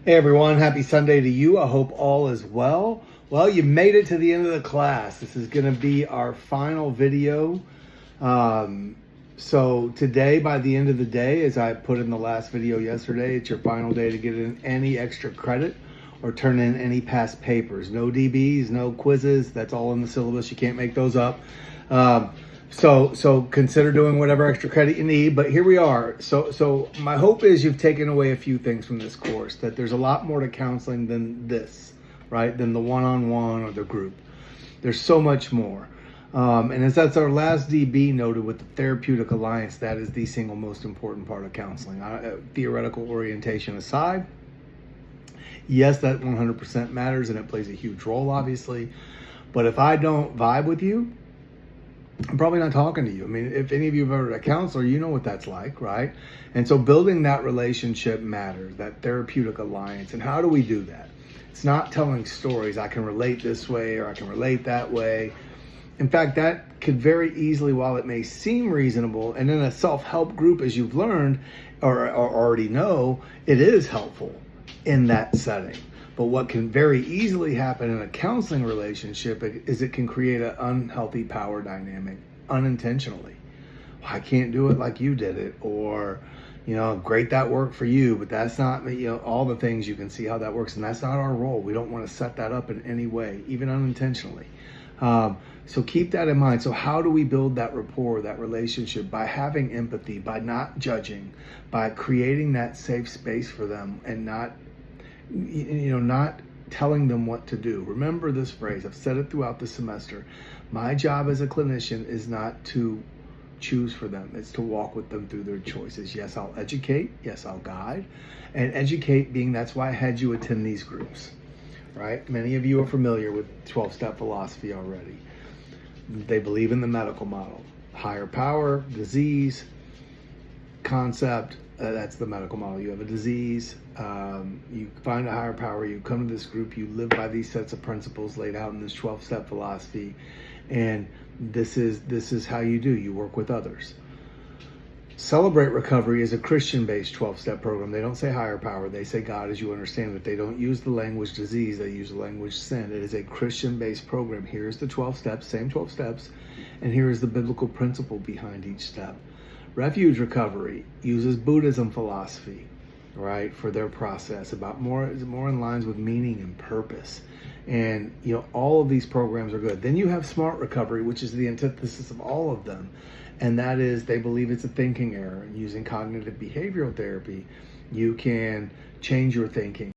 Hey everyone, happy Sunday to you. I hope all is well. Well, you made it to the end of the class. This is going to be our final video. So today, by the end of the day, as I put in the last video yesterday, it's your final day to get in any extra credit or turn in any past papers. No DBs, no quizzes. That's all in the syllabus. You can't make those up. So consider doing whatever extra credit you need, but here we are. So my hope is you've taken away a few things from this course, that there's a lot more to counseling than this, right? Than the one-on-one or the group. There's so much more. And as that's our last DB noted with the Therapeutic Alliance, that is the single most important part of counseling. Theoretical orientation aside, yes, that 100% matters and it plays a huge role, obviously. But if I don't vibe with you, I'm probably not talking to you. I mean, if any of you have ever had a counselor, you know what that's like, right? And so building that relationship matters, that therapeutic alliance. And how do we do that? It's not telling stories. I can relate this way or I can relate that way. In fact, that could very easily, while it may seem reasonable, and in a self-help group, as you've learned or already know, it is helpful in that setting. But what can very easily happen in a counseling relationship is it can create an unhealthy power dynamic unintentionally. Well, I can't do it like you did it, or, great, that worked for you, but that's not me. All the things you can see how that works, and that's not our role. We don't want to set that up in any way, even unintentionally. So keep that in mind. So how do we build that rapport, that relationship? By having empathy, by not judging, by creating that safe space for them and not telling them what to do. Remember this phrase. I've said it throughout the semester. My job as a clinician is not to choose for them. It's to walk with them through their choices. Yes, I'll educate. Yes, I'll guide. And educate being, that's why I had you attend these groups, right? Many of you are familiar with 12-step philosophy already. They believe in the medical model. Higher power, disease, concept, that's the medical model. You have a disease, you find a higher power, you come to this group, you live by these sets of principles laid out in this 12-step philosophy, and this is how you do. You work with others. Celebrate Recovery is a Christian-based 12-step program. They don't say higher power, they say God as you understand it. They don't use the language disease, they use the language sin. It is a Christian-based program. Here's the 12 steps, same 12 steps, and here is the biblical principle behind each step. Refuge Recovery uses Buddhism philosophy, right, for their process, about more in lines with meaning and purpose. And all of these programs are good. Then you have Smart Recovery, which is the antithesis of all of them, and that is they believe it's a thinking error. And using cognitive behavioral therapy, you can change your thinking.